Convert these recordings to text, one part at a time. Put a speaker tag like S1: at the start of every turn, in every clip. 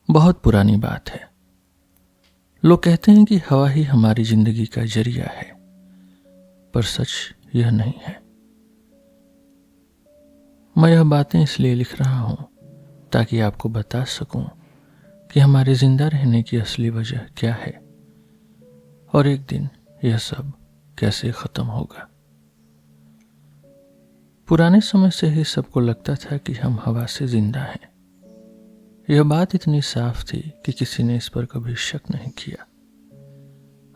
S1: बहुत पुरानी बात है। लोग कहते हैं कि हवा ही हमारी जिंदगी का जरिया है, पर सच यह नहीं है। मैं यह बातें इसलिए लिख रहा हूं ताकि आपको बता सकूं कि हमारे जिंदा रहने की असली वजह क्या है और एक दिन यह सब कैसे खत्म होगा। पुराने समय से ही सबको लगता था कि हम हवा से जिंदा हैं। यह बात इतनी साफ थी कि किसी ने इस पर कभी शक नहीं किया।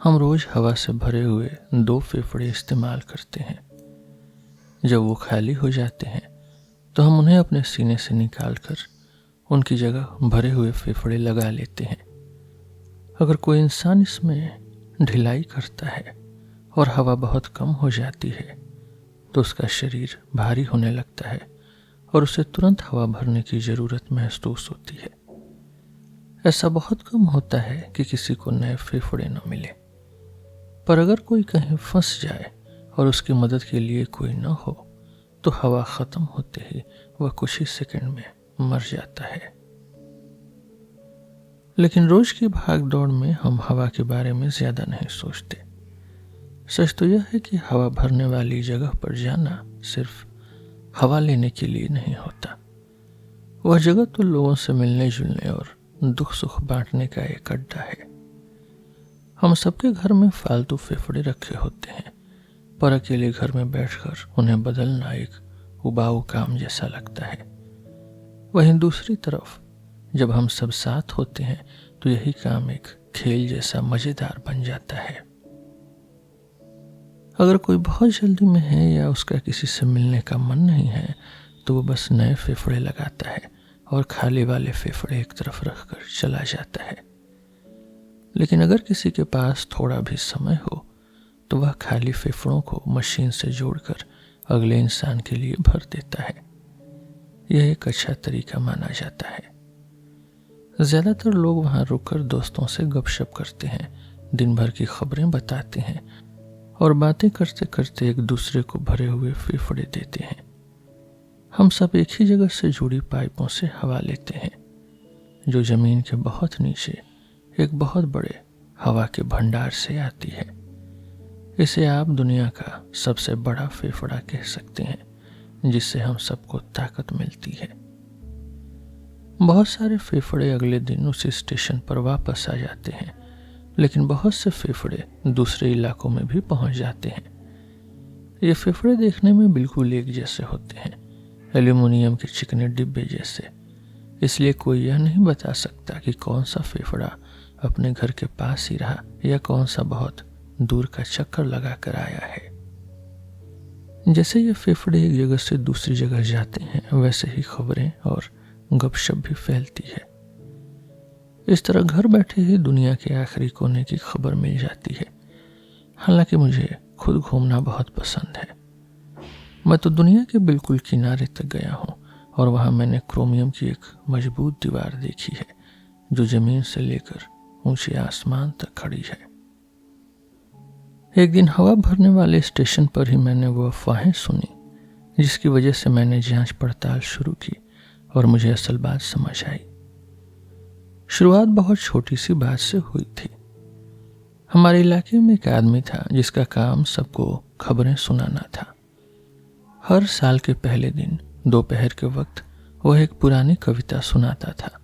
S1: हम रोज हवा से भरे हुए 2 फेफड़े इस्तेमाल करते हैं। जब वो खाली हो जाते हैं तो हम उन्हें अपने सीने से निकालकर उनकी जगह भरे हुए फेफड़े लगा लेते हैं। अगर कोई इंसान इसमें ढिलाई करता है और हवा बहुत कम हो जाती है तो उसका शरीर भारी होने लगता है और उसे तुरंत हवा भरने की जरूरत महसूस होती है। ऐसा बहुत कम होता है कि किसी को नए फेफड़े न मिले, पर अगर कोई कहीं फंस जाए और उसकी मदद के लिए कोई न हो तो हवा खत्म होते ही वह कुछ ही सेकंड में मर जाता है। लेकिन रोज की भाग दौड़ में हम हवा के बारे में ज्यादा नहीं सोचते। सच तो यह है कि हवा भरने वाली जगह पर जाना सिर्फ हवा लेने के लिए नहीं होता। वह जगह तो लोगों से मिलने जुलने और दुख सुख बांटने का एक अड्डा है। हम सबके घर में फालतू फेफड़े रखे होते हैं, पर अकेले घर में बैठकर उन्हें बदलना एक उबाऊ काम जैसा लगता है। वहीं दूसरी तरफ जब हम सब साथ होते हैं तो यही काम एक खेल जैसा मजेदार बन जाता है। अगर कोई बहुत जल्दी में है या उसका किसी से मिलने का मन नहीं है तो वो बस नए फेफड़े लगाता है और खाली वाले फेफड़े एक तरफ रखकर चला जाता है। लेकिन अगर किसी के पास थोड़ा भी समय हो तो वह खाली फेफड़ों को मशीन से जोड़कर अगले इंसान के लिए भर देता है। यह एक अच्छा तरीका माना जाता है। ज्यादातर लोग वहां रुककर दोस्तों से गपशप करते हैं, दिन भर की खबरें बताते हैं और बातें करते करते एक दूसरे को भरे हुए फेफड़े देते हैं। हम सब एक ही जगह से जुड़ी पाइपों से हवा लेते हैं जो जमीन के बहुत नीचे एक बहुत बड़े हवा के भंडार से आती है। इसे आप दुनिया का सबसे बड़ा फेफड़ा कह सकते हैं, जिससे हम सबको ताकत मिलती है। बहुत सारे फेफड़े अगले दिन उसी स्टेशन पर वापस आ जाते हैं, लेकिन बहुत से फेफड़े दूसरे इलाकों में भी पहुंच जाते हैं। ये फेफड़े देखने में बिल्कुल एक जैसे होते हैं, एल्यूमिनियम के चिकने डिब्बे जैसे। इसलिए कोई यह नहीं बता सकता कि कौन सा फेफड़ा अपने घर के पास ही रहा या कौन सा बहुत दूर का चक्कर लगा कर आया है। जैसे ये फेफड़े एक जगह से दूसरी जगह जाते हैं, वैसे ही खबरें और गपशप भी फैलती है। इस तरह घर बैठे ही दुनिया के आखिरी कोने की खबर मिल जाती है। हालांकि मुझे खुद घूमना बहुत पसंद है। मैं तो दुनिया के बिल्कुल किनारे तक गया हूँ और वहां मैंने क्रोमियम की एक मजबूत दीवार देखी है जो जमीन से लेकर ऊंचे आसमान तक खड़ी है। एक दिन हवा भरने वाले स्टेशन पर ही मैंने वो अफवाहें सुनी जिसकी वजह से मैंने जांच पड़ताल शुरू की और मुझे असल बात समझ आई। शुरुआत बहुत छोटी सी बात से हुई थी। हमारे इलाके में एक आदमी था जिसका काम सबको खबरें सुनाना था। हर साल के पहले दिन दोपहर के वक्त वह एक पुरानी कविता सुनाता था।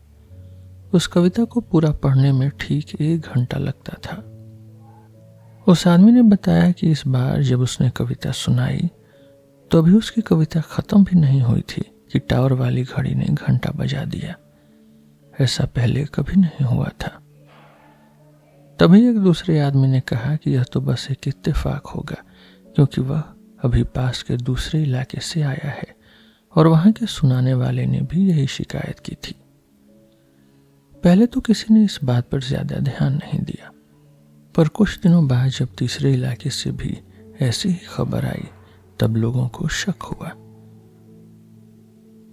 S1: उस कविता को पूरा पढ़ने में ठीक 1 घंटा लगता था। उस आदमी ने बताया कि इस बार जब उसने कविता सुनाई तो अभी उसकी कविता खत्म भी नहीं हुई थी कि टावर वाली घड़ी ने घंटा बजा दिया। ऐसा पहले कभी नहीं हुआ था। तभी एक दूसरे आदमी ने कहा कि यह तो बस एक इत्तेफाक होगा, क्योंकि वह अभी पास के दूसरे इलाके से आया है और वहां के सुनाने वाले ने भी यही शिकायत की थी। पहले तो किसी ने इस बात पर ज्यादा ध्यान नहीं दिया, पर कुछ दिनों बाद जब तीसरे इलाके से भी ऐसी ही खबर आई तब लोगों को शक हुआ।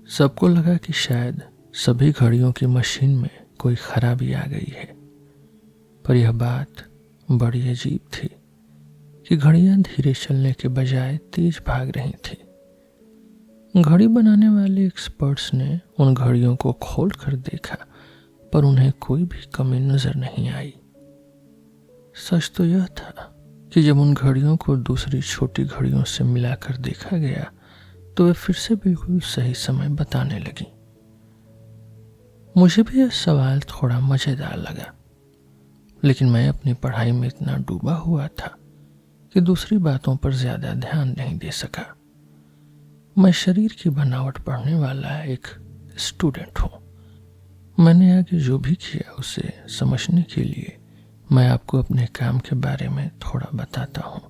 S1: सबको लगा कि शायद सभी घड़ियों की मशीन में कोई खराबी आ गई है, पर यह बात बड़ी अजीब थी कि घड़ियां धीरे चलने के बजाय तेज भाग रही थी। घड़ी बनाने वाले एक्सपर्ट्स ने उन घड़ियों को खोल कर देखा, पर उन्हें कोई भी कमी नजर नहीं आई। सच तो यह था कि जब उन घड़ियों को दूसरी छोटी घड़ियों से मिलाकर देखा गया तो वे फिर से बिल्कुल सही समय बताने लगी। मुझे भी यह सवाल थोड़ा मजेदार लगा, लेकिन मैं अपनी पढ़ाई में इतना डूबा हुआ था कि दूसरी बातों पर ज्यादा ध्यान नहीं दे सका। मैं शरीर की बनावट पढ़ने वाला एक स्टूडेंट हूं। मैंने आगे जो भी किया उसे समझने के लिए मैं आपको अपने काम के बारे में थोड़ा बताता हूं।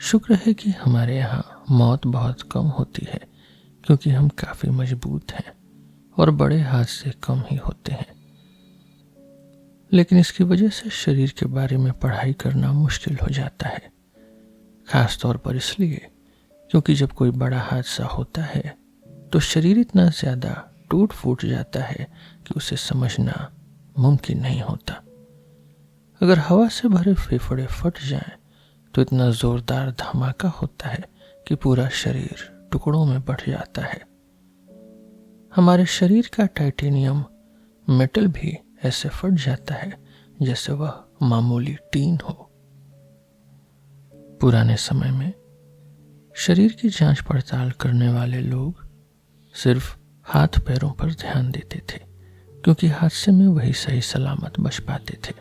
S1: शुक्र है कि हमारे यहाँ मौत बहुत कम होती है, क्योंकि हम काफी मजबूत हैं और बड़े हादसे कम ही होते हैं। लेकिन इसकी वजह से शरीर के बारे में पढ़ाई करना मुश्किल हो जाता है, खास तौर पर इसलिए क्योंकि जब कोई बड़ा हादसा होता है तो शरीर इतना ज्यादा टूट फूट जाता है कि उसे समझना मुमकिन नहीं होता। अगर हवा से भरे फेफड़े फट जाएं तो इतना जोरदार धमाका होता है कि पूरा शरीर टुकड़ों में बंट जाता है। हमारे शरीर का टाइटेनियम मेटल भी ऐसे फट जाता है जैसे वह मामूली टीन हो। पुराने समय में शरीर की जांच पड़ताल करने वाले लोग सिर्फ हाथ पैरों पर ध्यान देते थे, क्योंकि हादसे में वही सही सलामत बच पाते थे।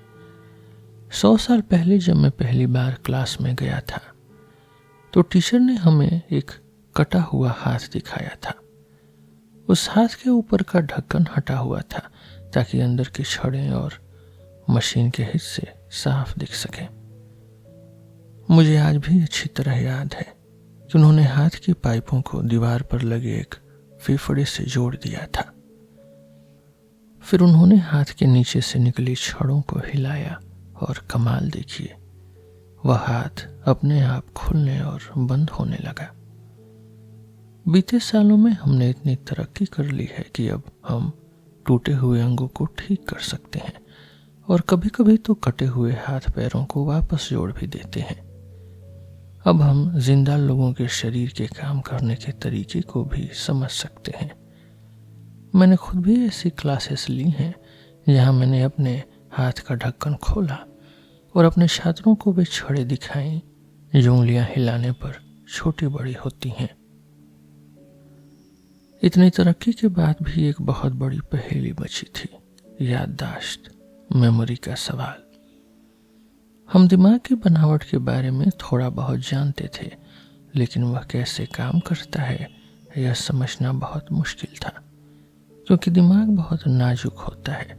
S1: 100 साल पहले जब मैं पहली बार क्लास में गया था तो टीचर ने हमें एक कटा हुआ हाथ दिखाया था। उस हाथ के ऊपर का ढक्कन हटा हुआ था ताकि अंदर की छड़ें और मशीन के हिस्से साफ दिख सके। मुझे आज भी अच्छी तरह याद है कि उन्होंने हाथ की पाइपों को दीवार पर लगे एक फेफड़े से जोड़ दिया था। फिर उन्होंने हाथ के नीचे से निकली छड़ों को हिलाया और कमाल देखिए, वह हाथ अपने आप खुलने और बंद होने लगा। बीते सालों में हमने इतनी तरक्की कर ली है कि अब हम टूटे हुए अंगों को ठीक कर सकते हैं और कभी कभी तो कटे हुए हाथ पैरों को वापस जोड़ भी देते हैं। अब हम जिंदा लोगों के शरीर के काम करने के तरीके को भी समझ सकते हैं। मैंने खुद भी ऐसी क्लासेस ली हैं जहां मैंने अपने हाथ का ढक्कन खोला और अपने छात्रों को वे छड़ें दिखाई जो उंगलियां हिलाने पर छोटी बड़ी होती हैं। इतनी तरक्की के बाद भी एक बहुत बड़ी पहेली बची थी, याददाश्त, मेमोरी का सवाल। हम दिमाग की बनावट के बारे में थोड़ा बहुत जानते थे, लेकिन वह कैसे काम करता है यह समझना बहुत मुश्किल था, क्योंकि दिमाग बहुत नाजुक होता है।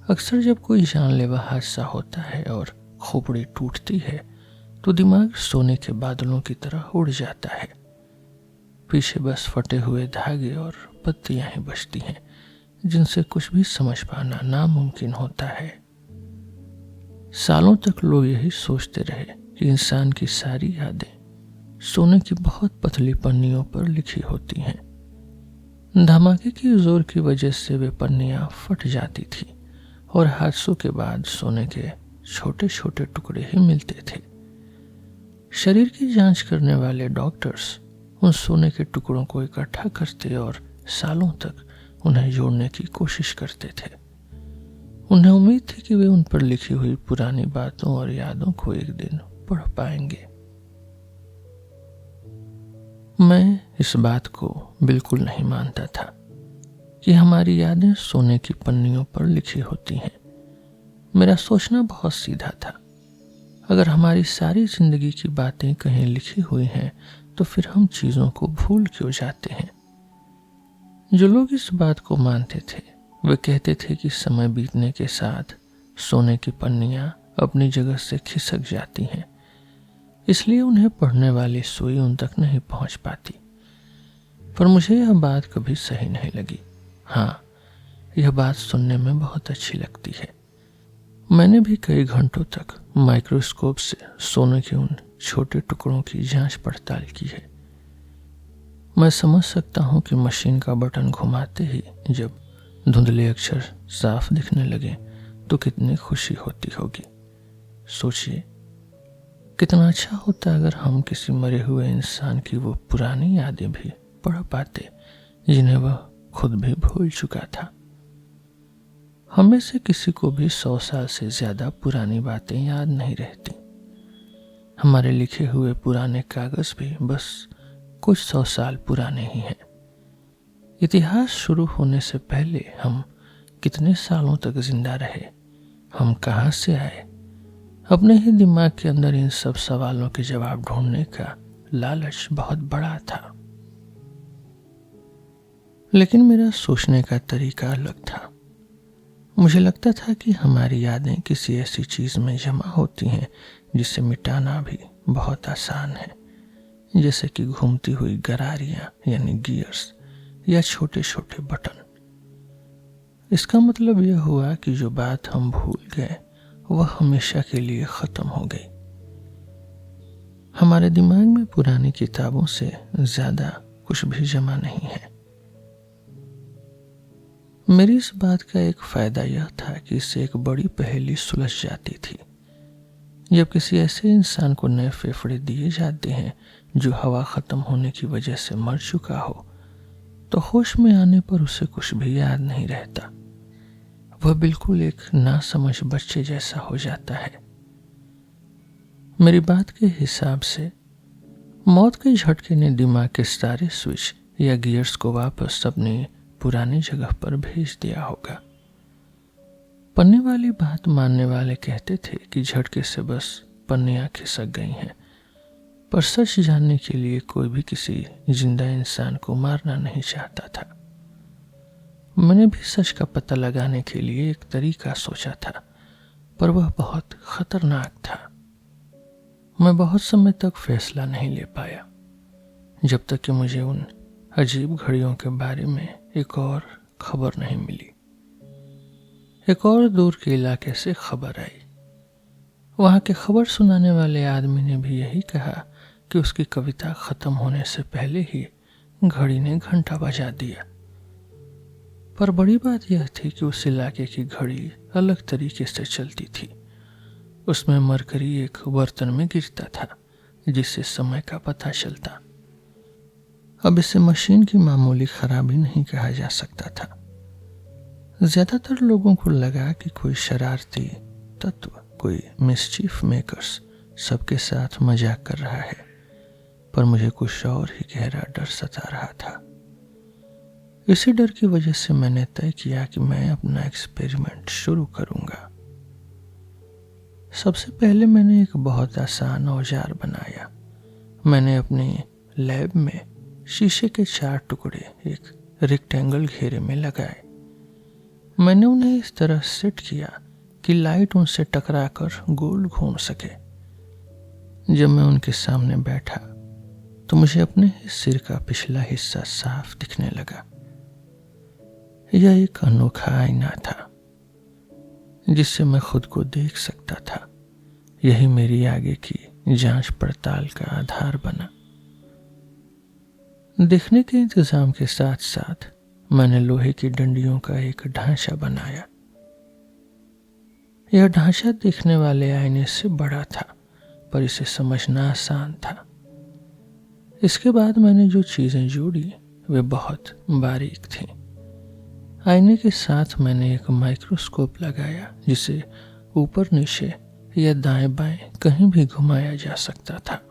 S1: अक्सर जब कोई जानलेवा हादसा होता है और खोपड़ी टूटती है तो दिमाग सोने के बादलों की तरह उड़ जाता है। पीछे बस फटे हुए धागे और पत्तियां ही बचती हैं, जिनसे कुछ भी समझ पाना नामुमकिन होता है। सालों तक लोग यही सोचते रहे कि इंसान की सारी यादें सोने की बहुत पतली पन्नियों पर लिखी होती हैं। धमाके की जोर की वजह से वे पन्नियां फट जाती थी और हादसों के बाद सोने के छोटे छोटे टुकड़े ही मिलते थे। शरीर की जांच करने वाले डॉक्टर्स उन सोने के टुकड़ों को इकट्ठा करते और सालों तक उन्हें जोड़ने की कोशिश करते थे। उन्हें उम्मीद थी कि वे उन पर लिखी हुई पुरानी बातों और यादों को एक दिन पढ़ पाएंगे। मैं इस बात को बिल्कुल नहीं मानता था कि हमारी यादें सोने की पन्नियों पर लिखी होती हैं। मेरा सोचना बहुत सीधा था, अगर हमारी सारी जिंदगी की बातें कहीं लिखी हुई हैं तो फिर हम चीजों को भूल क्यों जाते हैं। जो लोग इस बात को मानते थे वे कहते थे कि समय बीतने के साथ सोने की पन्नियां अपनी जगह से खिसक जाती हैं, इसलिए उन्हें पढ़ने वाली सुई उन तक नहीं पहुंच पाती। पर मुझे यह बात कभी सही नहीं लगी। हाँ, यह बात सुनने में बहुत अच्छी लगती है। मैंने भी कई घंटों तक माइक्रोस्कोप से सोने के उन छोटे टुकड़ों की जांच पड़ताल की है। मैं समझ सकता हूं कि मशीन का बटन घुमाते ही जब धुंधले अक्षर साफ दिखने लगे तो कितनी खुशी होती होगी। सोचिए कितना अच्छा होता अगर हम किसी मरे हुए इंसान की वो पुरानी यादें भी पढ़ पाते जिन्हें वह खुद भी भूल चुका था। हम में से किसी को भी 100 साल से ज्यादा पुरानी बातें याद नहीं रहती। हमारे लिखे हुए पुराने कागज भी बस कुछ 100 साल पुराने ही हैं। इतिहास शुरू होने से पहले हम कितने सालों तक जिंदा रहे, हम कहाँ से आए, अपने ही दिमाग के अंदर इन सब सवालों के जवाब ढूंढने का लालच बहुत बड़ा था। लेकिन मेरा सोचने का तरीका अलग था। मुझे लगता था कि हमारी यादें किसी ऐसी चीज में जमा होती हैं जिसे मिटाना भी बहुत आसान है, जैसे कि घूमती हुई गरारियां यानी गियर्स या छोटे छोटे बटन। इसका मतलब यह हुआ कि जो बात हम भूल गए वह हमेशा के लिए खत्म हो गई। हमारे दिमाग में पुरानी किताबों से ज्यादा कुछ भी जमा नहीं है। मेरी इस बात का एक फायदा यह था कि इससे एक बड़ी पहेली सुलझ जाती थी। जब किसी ऐसे इंसान को नए फेफड़े दिए जाते हैं जो हवा खत्म होने की वजह से मर चुका हो, तो होश में आने पर उसे कुछ भी याद नहीं रहता। वह बिल्कुल एक नासमझ बच्चे जैसा हो जाता है। मेरी बात के हिसाब से मौत के झटके ने दिमाग के सारे स्विच या गियर्स को वापस अपनी पुरानी जगह पर भेज दिया होगा। पन्ने वाली बात मानने वाले कहते थे कि झटके से बस पन्नियां खिसक गई हैं, पर सच जानने के लिए कोई भी किसी जिंदा इंसान को मारना नहीं चाहता था। मैंने भी सच का पता लगाने के लिए एक तरीका सोचा था, पर वह बहुत खतरनाक था। मैं बहुत समय तक फैसला नहीं ले पाया, जब तक कि मुझे उन अजीब घड़ियों के बारे में एक और खबर नहीं मिली। एक और दूर के इलाके से खबर आई। वहां के खबर सुनाने वाले आदमी ने भी यही कहा कि उसकी कविता खत्म होने से पहले ही घड़ी ने घंटा बजा दिया। पर बड़ी बात यह थी कि उस इलाके की घड़ी अलग तरीके से चलती थी। उसमें मरकरी एक बर्तन में गिरता था जिससे समय का पता चलता। अब इसे मशीन की मामूली खराबी नहीं कहा जा सकता था। ज्यादातर लोगों को लगा कि कोई शरारती तत्व, कोई मिसचीफ मेकर्स सबके साथ मजाक कर रहा है, पर मुझे कुछ और ही गहरा डर सता रहा था। इसी डर की वजह से मैंने तय किया कि मैं अपना एक्सपेरिमेंट शुरू करूंगा। सबसे पहले मैंने एक बहुत आसान औजार बनाया। मैंने अपने लैब में शीशे के 4 टुकड़े एक रेक्टेंगल घेरे में लगाए। मैंने उन्हें इस तरह सेट किया कि लाइट उनसे टकराकर गोल घूम सके। जब मैं उनके सामने बैठा तो मुझे अपने ही सिर का पिछला हिस्सा साफ दिखने लगा। यह एक अनोखा आईना था जिससे मैं खुद को देख सकता था। यही मेरी आगे की जांच पड़ताल का आधार बना। देखने के इंतजाम के साथ साथ मैंने लोहे की डंडियों का एक ढांचा बनाया। यह ढांचा देखने वाले आईने से बड़ा था, पर इसे समझना आसान था। इसके बाद मैंने जो चीजें जोड़ी वे बहुत बारीक थीं। आईने के साथ मैंने एक माइक्रोस्कोप लगाया जिसे ऊपर नीचे या दाएं बाएं कहीं भी घुमाया जा सकता था।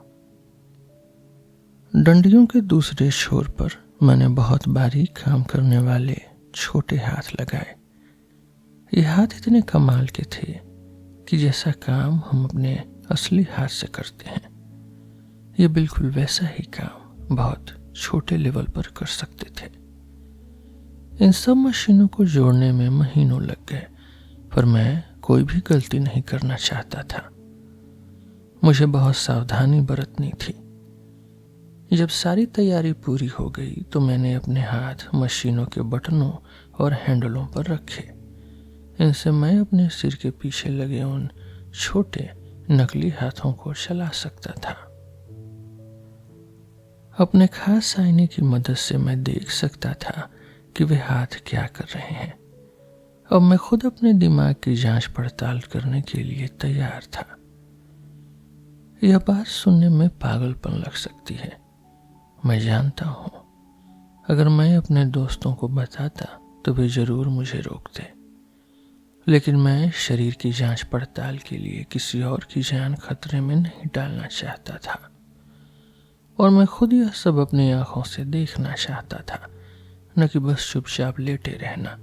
S1: डंडियों के दूसरे छोर पर मैंने बहुत बारीक काम करने वाले छोटे हाथ लगाए। ये हाथ इतने कमाल के थे कि जैसा काम हम अपने असली हाथ से करते हैं, ये बिल्कुल वैसा ही काम बहुत छोटे लेवल पर कर सकते थे। इन सब मशीनों को जोड़ने में महीनों लग गए, पर मैं कोई भी गलती नहीं करना चाहता था। मुझे बहुत सावधानी बरतनी थी। जब सारी तैयारी पूरी हो गई तो मैंने अपने हाथ मशीनों के बटनों और हैंडलों पर रखे। इनसे मैं अपने सिर के पीछे लगे उन छोटे नकली हाथों को चला सकता था। अपने खास आईने की मदद से मैं देख सकता था कि वे हाथ क्या कर रहे हैं। अब मैं खुद अपने दिमाग की जांच पड़ताल करने के लिए तैयार था। यह बात सुनने में पागलपन लग सकती है, मैं जानता हूं। अगर मैं अपने दोस्तों को बताता तो वे जरूर मुझे रोकते, लेकिन मैं शरीर की जांच पड़ताल के लिए किसी और की जान खतरे में नहीं डालना चाहता था, और मैं खुद यह सब अपनी आंखों से देखना चाहता था, न कि बस चुपचाप लेटे रहना।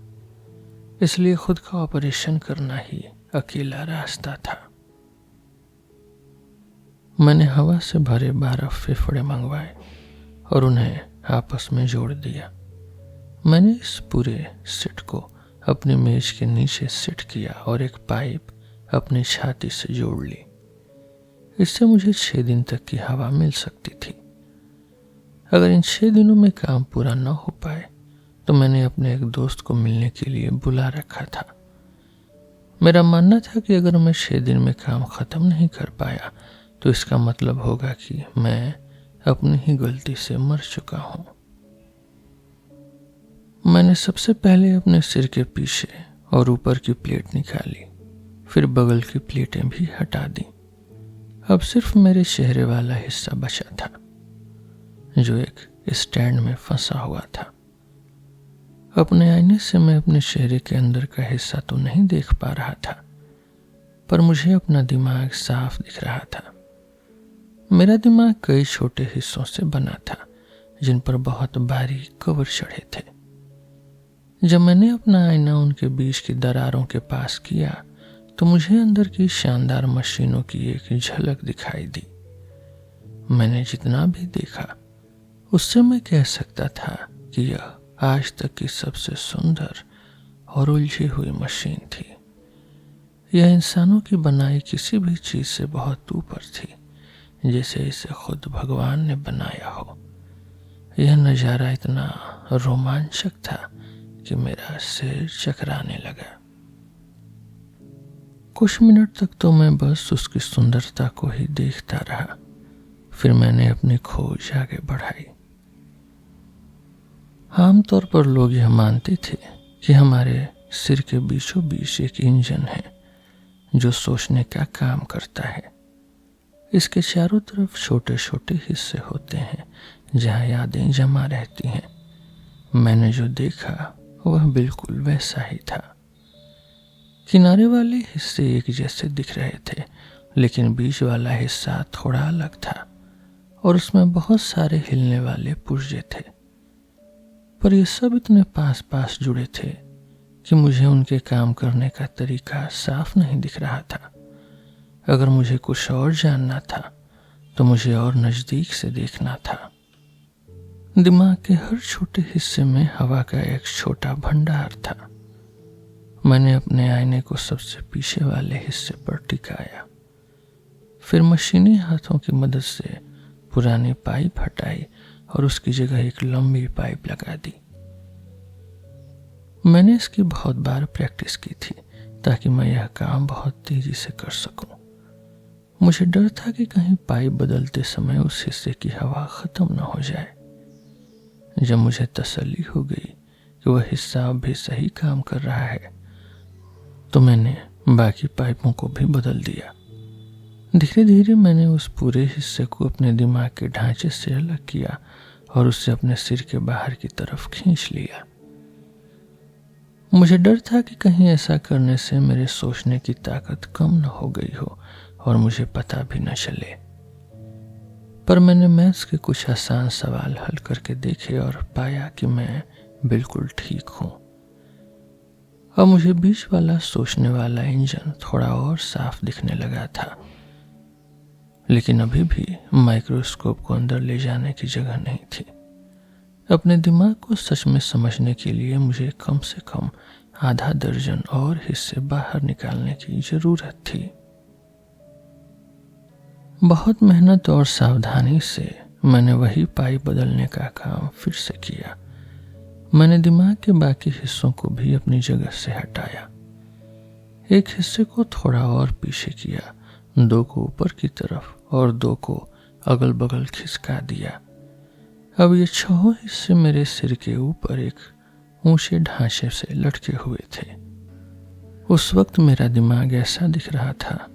S1: इसलिए खुद का ऑपरेशन करना ही अकेला रास्ता था। मैंने हवा से भरे 12 फेफड़े मंगवाए और उन्हें आपस में जोड़ दिया। मैंने इस पूरे सेट को अपनी मेज के नीचे सेट किया और एक पाइप अपनी छाती से जोड़ ली। इससे मुझे 6 दिन तक की हवा मिल सकती थी। अगर इन 6 दिनों में काम पूरा न हो पाए तो मैंने अपने एक दोस्त को मिलने के लिए बुला रखा था। मेरा मानना था कि अगर मैं 6 दिन में काम खत्म नहीं कर पाया तो इसका मतलब होगा कि मैं अपनी ही गलती से मर चुका हूं। मैंने सबसे पहले अपने सिर के पीछे और ऊपर की प्लेट निकाली, फिर बगल की प्लेटें भी हटा दी। अब सिर्फ मेरे चेहरे वाला हिस्सा बचा था, जो एक स्टैंड में फंसा हुआ था। अपने आईने से मैं अपने चेहरे के अंदर का हिस्सा तो नहीं देख पा रहा था, पर मुझे अपना दिमाग साफ दिख रहा था। मेरा दिमाग कई छोटे हिस्सों से बना था, जिन पर बहुत बारीक कवर चढ़े थे। जब मैंने अपना आईना उनके बीच की दरारों के पास किया तो मुझे अंदर की शानदार मशीनों की एक झलक दिखाई दी। मैंने जितना भी देखा उससे मैं कह सकता था कि यह आज तक की सबसे सुंदर और उलझी हुई मशीन थी। यह इंसानों की बनाई किसी भी चीज से बहुत ऊपर थी, जैसे इसे खुद भगवान ने बनाया हो। यह नजारा इतना रोमांचक था कि मेरा सिर चकराने लगा। कुछ मिनट तक तो मैं बस उसकी सुंदरता को ही देखता रहा। फिर मैंने अपनी खोज आगे बढ़ाई। आमतौर पर लोग यह मानते थे कि हमारे सिर के बीचों बीच एक इंजन है जो सोचने का काम करता है। इसके चारों तरफ छोटे छोटे हिस्से होते हैं जहां यादें जमा रहती हैं। मैंने जो देखा वह बिल्कुल वैसा ही था। किनारे वाले हिस्से एक जैसे दिख रहे थे, लेकिन बीच वाला हिस्सा थोड़ा अलग था और उसमें बहुत सारे हिलने वाले पुर्जे थे। पर ये सब इतने पास पास जुड़े थे कि मुझे उनके काम करने का तरीका साफ नहीं दिख रहा था। अगर मुझे कुछ और जानना था तो मुझे और नजदीक से देखना था। दिमाग के हर छोटे हिस्से में हवा का एक छोटा भंडार था। मैंने अपने आईने को सबसे पीछे वाले हिस्से पर टिकाया, फिर मशीनी हाथों की मदद से पुरानी पाइप हटाई और उसकी जगह एक लंबी पाइप लगा दी। मैंने इसकी बहुत बार प्रैक्टिस की थी ताकि मैं यह काम बहुत तेजी से कर सकूं। मुझे डर था कि कहीं पाइप बदलते समय उस हिस्से की हवा खत्म न हो जाए। जब मुझे तसल्ली हो गई कि वह हिस्सा अब भी सही काम कर रहा है तो मैंने बाकी पाइपों को भी बदल दिया। धीरे धीरे मैंने उस पूरे हिस्से को अपने दिमाग के ढांचे से अलग किया और उसे अपने सिर के बाहर की तरफ खींच लिया। मुझे डर था कि कहीं ऐसा करने से मेरे सोचने की ताकत कम न हो गई हो और मुझे पता भी न चले। पर मैंने मैथ्स के कुछ आसान सवाल हल करके देखे और पाया कि मैं बिल्कुल ठीक हूं। अब मुझे बीच वाला सोचने वाला इंजन थोड़ा और साफ दिखने लगा था, लेकिन अभी भी माइक्रोस्कोप को अंदर ले जाने की जगह नहीं थी। अपने दिमाग को सच में समझने के लिए मुझे कम से कम आधा दर्जन और हिस्से बाहर निकालने की जरूरत थी। बहुत मेहनत और सावधानी से मैंने वही पाइप बदलने का काम फिर से किया। मैंने दिमाग के बाकी हिस्सों को भी अपनी जगह से हटाया। एक हिस्से को थोड़ा और पीछे किया, 2 को ऊपर की तरफ और 2 को अगल बगल खिसका दिया। अब ये 6 हिस्से मेरे सिर के ऊपर एक ऊंचे ढांचे से लटके हुए थे। उस वक्त मेरा दिमाग ऐसा दिख रहा था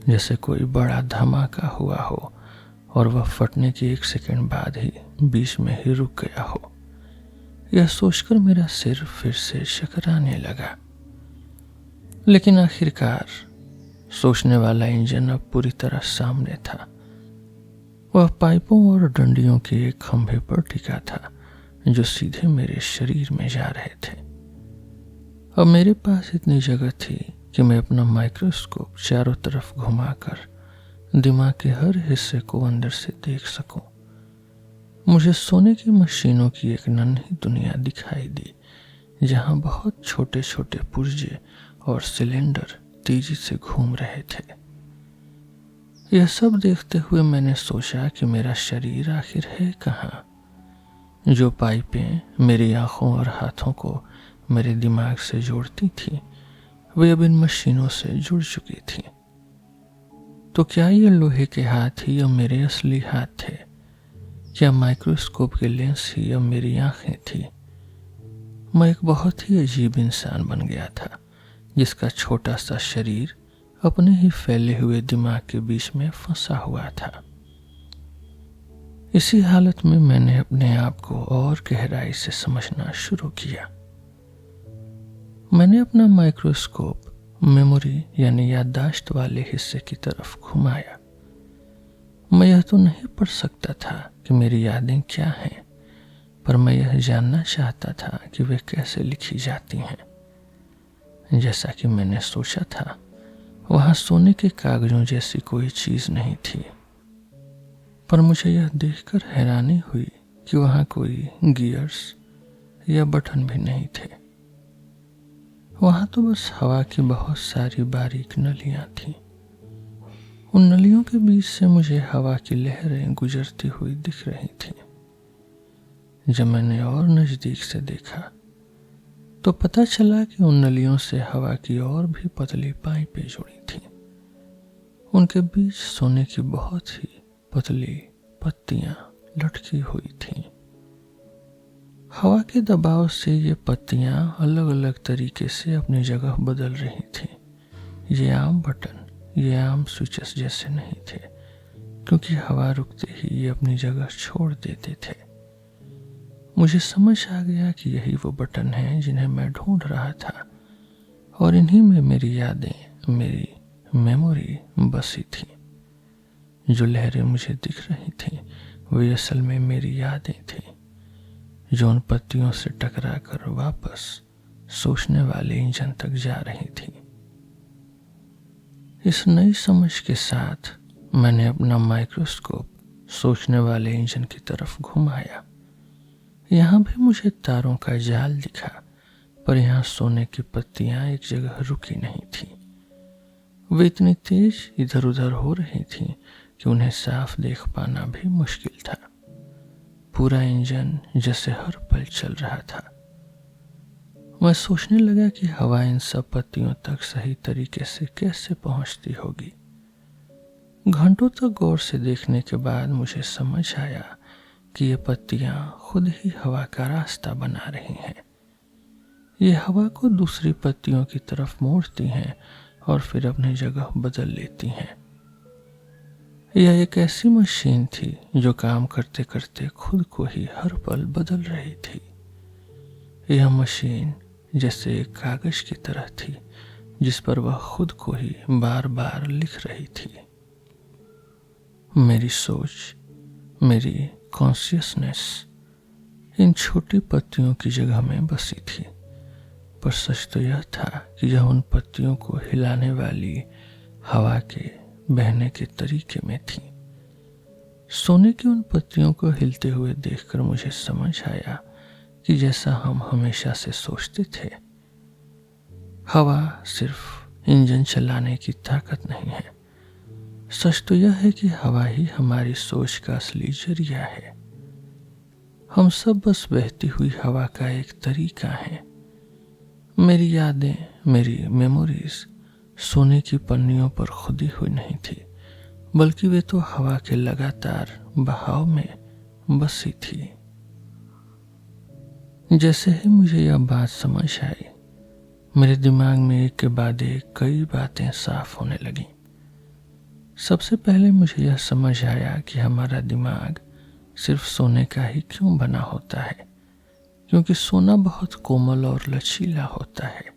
S1: जैसे कोई बड़ा धमाका हुआ हो और वह फटने के 1 सेकंड बाद ही बीच में ही रुक गया हो। यह सोचकर मेरा सिर फिर से चकराने लगा। लेकिन आखिरकार सोचने वाला इंजन अब पूरी तरह सामने था। वह पाइपों और डंडियों के एक खंभे पर टिका था जो सीधे मेरे शरीर में जा रहे थे। अब मेरे पास इतनी जगह थी कि मैं अपना माइक्रोस्कोप चारों तरफ घुमाकर दिमाग के हर हिस्से को अंदर से देख सकूं। मुझे सोने की मशीनों की एक नन्ही दुनिया दिखाई दी जहां बहुत छोटे छोटे पुर्जे और सिलेंडर तेजी से घूम रहे थे। यह सब देखते हुए मैंने सोचा कि मेरा शरीर आखिर है कहाँ। जो पाइपें मेरी आंखों और हाथों को मेरे दिमाग से जोड़ती थी वे अब इन मशीनों से जुड़ चुकी थी। तो क्या ये लोहे के हाथ ही अब मेरे असली हाथ थे? क्या माइक्रोस्कोप के लेंस ही अब मेरी आंखें थी? मैं एक बहुत ही अजीब इंसान बन गया था जिसका छोटा सा शरीर अपने ही फैले हुए दिमाग के बीच में फंसा हुआ था। इसी हालत में मैंने अपने आप को और गहराई से समझना शुरू किया। मैंने अपना माइक्रोस्कोप मेमोरी यानी याददाश्त वाले हिस्से की तरफ घुमाया। मैं यह तो नहीं पढ़ सकता था कि मेरी यादें क्या हैं, पर मैं यह जानना चाहता था कि वे कैसे लिखी जाती हैं। जैसा कि मैंने सोचा था, वहां सोने के कागजों जैसी कोई चीज नहीं थी, पर मुझे यह देखकर हैरानी हुई कि वहां कोई गियर्स या बटन भी नहीं थे। वहां तो बस हवा की बहुत सारी बारीक नलियां थीं। उन नलियों के बीच से मुझे हवा की लहरें गुजरती हुई दिख रही थीं। जब मैंने और नजदीक से देखा तो पता चला कि उन नलियों से हवा की और भी पतली पाइपें जुड़ी थीं। उनके बीच सोने की बहुत ही पतली पत्तियां लटकी हुई थीं। हवा के दबाव से ये पत्तियां अलग अलग तरीके से अपनी जगह बदल रही थीं। ये आम बटन, ये आम स्विचेस जैसे नहीं थे, क्योंकि हवा रुकते ही ये अपनी जगह छोड़ देते थे। मुझे समझ आ गया कि यही वो बटन हैं जिन्हें मैं ढूंढ रहा था, और इन्हीं में मेरी यादें, मेरी मेमोरी बसी थी। जो लहरें मुझे दिख रही थीं वे असल में मेरी यादें थीं, जो उन पत्तियों से टकरा कर वापस सोचने वाले इंजन तक जा रही थी। इस नई समझ के साथ मैंने अपना माइक्रोस्कोप सोचने वाले इंजन की तरफ घुमाया। यहाँ भी मुझे तारों का जाल दिखा, पर यहाँ सोने की पत्तियां एक जगह रुकी नहीं थी। वे इतनी तेज इधर उधर हो रही थीं कि उन्हें साफ देख पाना भी मुश्किल था। पूरा इंजन जैसे हर पल चल रहा था। मैं सोचने लगा कि हवा इन सब पत्तियों तक सही तरीके से कैसे पहुंचती होगी। घंटों तक गौर से देखने के बाद मुझे समझ आया कि ये पत्तियां खुद ही हवा का रास्ता बना रही हैं। ये हवा को दूसरी पत्तियों की तरफ मोड़ती हैं और फिर अपनी जगह बदल लेती हैं। यह एक ऐसी मशीन थी जो काम करते करते खुद को ही हर पल बदल रही थी। यह मशीन जैसे एक कागज की तरह थी जिस पर वह खुद को ही बार बार लिख रही थी। मेरी सोच, मेरी कॉन्शियसनेस इन छोटी पत्तियों की जगह में बसी थी, पर सच तो यह था कि यह उन पत्तियों को हिलाने वाली हवा के बहने के तरीके में थी। सोने की उन पत्तियों को हिलते हुए देखकर मुझे समझ आया कि जैसा हम हमेशा से सोचते थे, हवा सिर्फ इंजन चलाने की ताकत नहीं है। सच तो यह है कि हवा ही हमारी सोच का असली जरिया है। हम सब बस बहती हुई हवा का एक तरीका है। मेरी यादें, मेरी मेमोरीज सोने की पन्नियों पर खुदी हुई नहीं थी, बल्कि वे तो हवा के लगातार बहाव में बसी थी। जैसे ही मुझे यह बात समझ आई, मेरे दिमाग में एक के बाद एक कई बातें साफ होने लगीं। सबसे पहले मुझे यह समझ आया कि हमारा दिमाग सिर्फ सोने का ही क्यों बना होता है, क्योंकि सोना बहुत कोमल और लचीला होता है।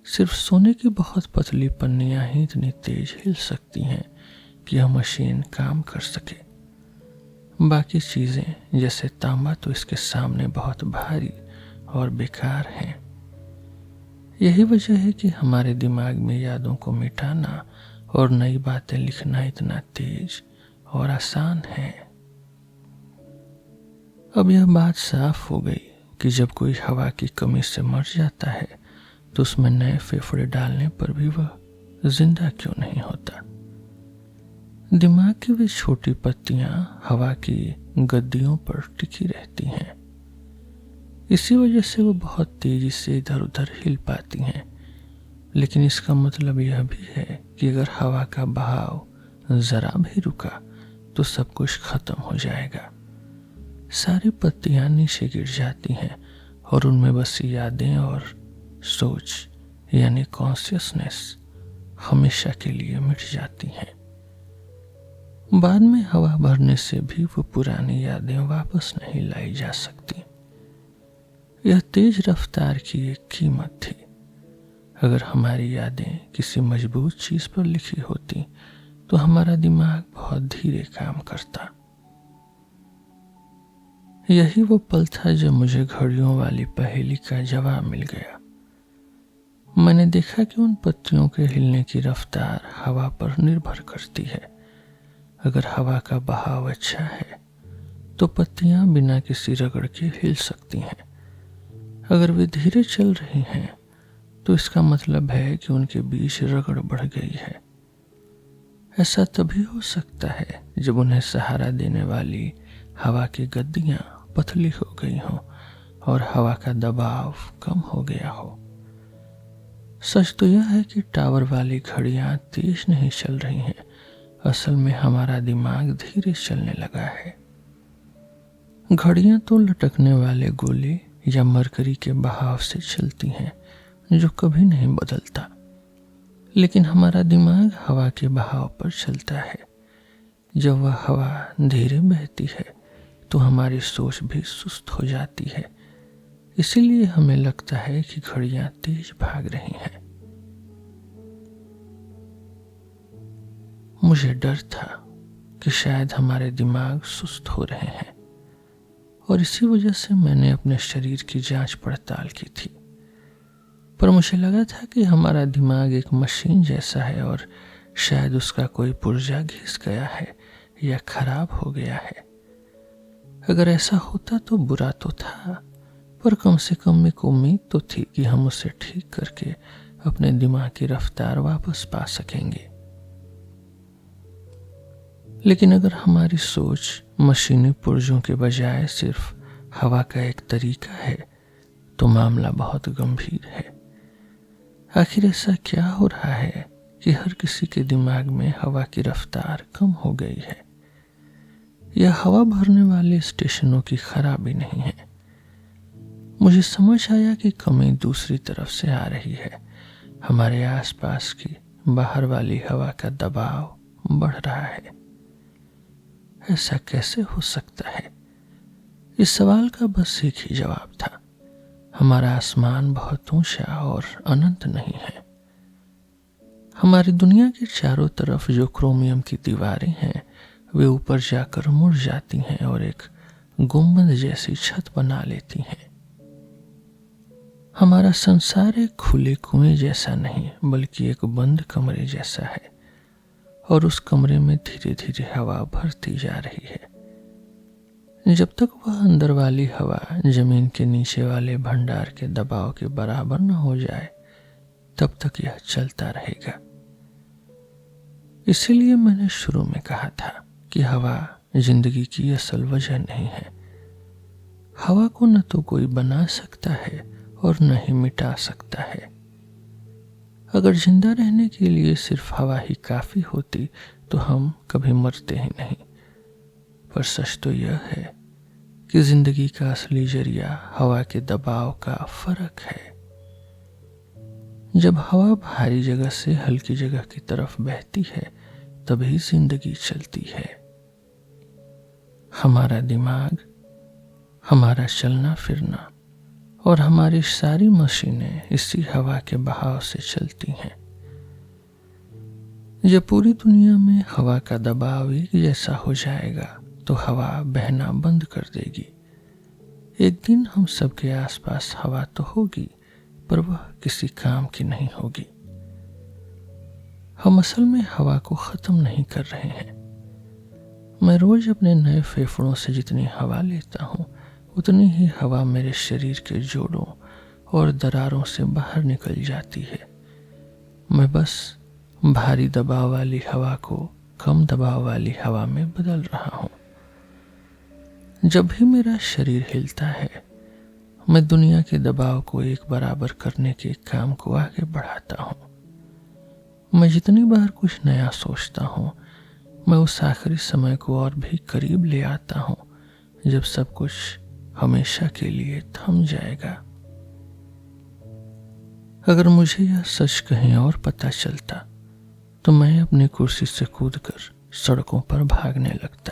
S1: सिर्फ सोने की बहुत पतली पन्नियां ही इतनी तेज हिल सकती हैं कि यह मशीन काम कर सके। बाकी चीजें जैसे तांबा तो इसके सामने बहुत भारी और बेकार हैं। यही वजह है कि हमारे दिमाग में यादों को मिटाना और नई बातें लिखना इतना तेज और आसान है। अब यह बात साफ हो गई कि जब कोई हवा की कमी से मर जाता है तो उसमें नए फेफड़े डालने पर भी वह जिंदा क्यों नहीं होता। दिमाग की वे छोटी पत्तियां हवा की गद्दियों पर टिकी रहती हैं। इसी वजह से वो बहुत तेजी से इधर उधर हिल पाती हैं। लेकिन इसका मतलब यह भी है कि अगर हवा का बहाव जरा भी रुका तो सब कुछ खत्म हो जाएगा। सारी पत्तियां नीचे गिर जाती हैं और उनमें बस यादें और सोच यानी कॉन्शियसनेस हमेशा के लिए मिट जाती हैं। बाद में हवा भरने से भी वो पुरानी यादें वापस नहीं लाई जा सकती। यह तेज रफ्तार की एक कीमत थी। अगर हमारी यादें किसी मजबूत चीज पर लिखी होती तो हमारा दिमाग बहुत धीरे काम करता। यही वो पल था जब मुझे घड़ियों वाली पहेली का जवाब मिल गया। मैंने देखा कि उन पत्तियों के हिलने की रफ्तार हवा पर निर्भर करती है। अगर हवा का बहाव अच्छा है तो पत्तियां बिना किसी रगड़ के हिल सकती हैं। अगर वे धीरे चल रही हैं तो इसका मतलब है कि उनके बीच रगड़ बढ़ गई है। ऐसा तभी हो सकता है जब उन्हें सहारा देने वाली हवा की गद्दियां पतली हो गई हों और हवा का दबाव कम हो गया हो। सच तो यह है कि टावर वाली घड़ियां तेज नहीं चल रही हैं। असल में हमारा दिमाग धीरे चलने लगा है। घड़ियां तो लटकने वाले गोले या मरकरी के बहाव से चलती हैं जो कभी नहीं बदलता। लेकिन हमारा दिमाग हवा के बहाव पर चलता है। जब वह हवा धीरे बहती है तो हमारी सोच भी सुस्त हो जाती है। इसीलिए हमें लगता है कि घड़ियां तेज भाग रही हैं। मुझे डर था कि शायद हमारे दिमाग सुस्त हो रहे हैं और इसी वजह से मैंने अपने शरीर की जांच पड़ताल की थी। पर मुझे लगा था कि हमारा दिमाग एक मशीन जैसा है और शायद उसका कोई पुर्जा घिस गया है या खराब हो गया है। अगर ऐसा होता तो बुरा तो था, पर कम से कम एक उम्मीद तो थी कि हम उसे ठीक करके अपने दिमाग की रफ्तार वापस पा सकेंगे। लेकिन अगर हमारी सोच मशीनी पुर्जों के बजाय सिर्फ हवा का एक तरीका है तो मामला बहुत गंभीर है। आखिर ऐसा क्या हो रहा है कि हर किसी के दिमाग में हवा की रफ्तार कम हो गई है? यह हवा भरने वाले स्टेशनों की खराबी नहीं है। मुझे समझ आया कि कमी दूसरी तरफ से आ रही है। हमारे आसपास की बाहर वाली हवा का दबाव बढ़ रहा है। ऐसा कैसे हो सकता है? इस सवाल का बस एक ही जवाब था। हमारा आसमान बहुत ऊंचा और अनंत नहीं है। हमारी दुनिया के चारों तरफ जो क्रोमियम की दीवारें हैं वे ऊपर जाकर मुड़ जाती हैं और एक गुंबद जैसी छत बना लेती हैं। हमारा संसार एक खुले कुएं जैसा नहीं बल्कि एक बंद कमरे जैसा है और उस कमरे में धीरे धीरे हवा भरती जा रही है। जब तक वह अंदर वाली हवा जमीन के नीचे वाले भंडार के दबाव के बराबर न हो जाए तब तक यह चलता रहेगा। इसीलिए मैंने शुरू में कहा था कि हवा जिंदगी की असल वजह नहीं है। हवा को न तो कोई बना सकता है और न ही मिटा सकता है। अगर जिंदा रहने के लिए सिर्फ हवा ही काफी होती तो हम कभी मरते ही नहीं। पर सच तो यह है कि जिंदगी का असली जरिया हवा के दबाव का फर्क है। जब हवा भारी जगह से हल्की जगह की तरफ बहती है तभी जिंदगी चलती है। हमारा दिमाग, हमारा चलना फिरना और हमारी सारी मशीनें इसी हवा के बहाव से चलती हैं। जब पूरी दुनिया में हवा का दबाव एक जैसा हो जाएगा तो हवा बहना बंद कर देगी। एक दिन हम सबके आसपास हवा तो होगी, पर वह किसी काम की नहीं होगी। हम असल में हवा को खत्म नहीं कर रहे हैं। मैं रोज अपने नए फेफड़ों से जितनी हवा लेता हूँ, उतनी ही हवा मेरे शरीर के जोड़ों और दरारों से बाहर निकल जाती है। मैं बस भारी दबाव वाली हवा को कम दबाव वाली हवा में बदल रहा हूँ। जब भी मेरा शरीर हिलता है, मैं दुनिया के दबाव को एक बराबर करने के काम को आगे बढ़ाता हूँ। मैं जितनी बार कुछ नया सोचता हूँ, मैं उस आखिरी समय को और भी करीब ले आता हूँ जब सब कुछ हमेशा के लिए थम जाएगा। अगर मुझे यह सच कहीं और पता चलता तो मैं अपनी कुर्सी से कूदकर सड़कों पर भागने लगता,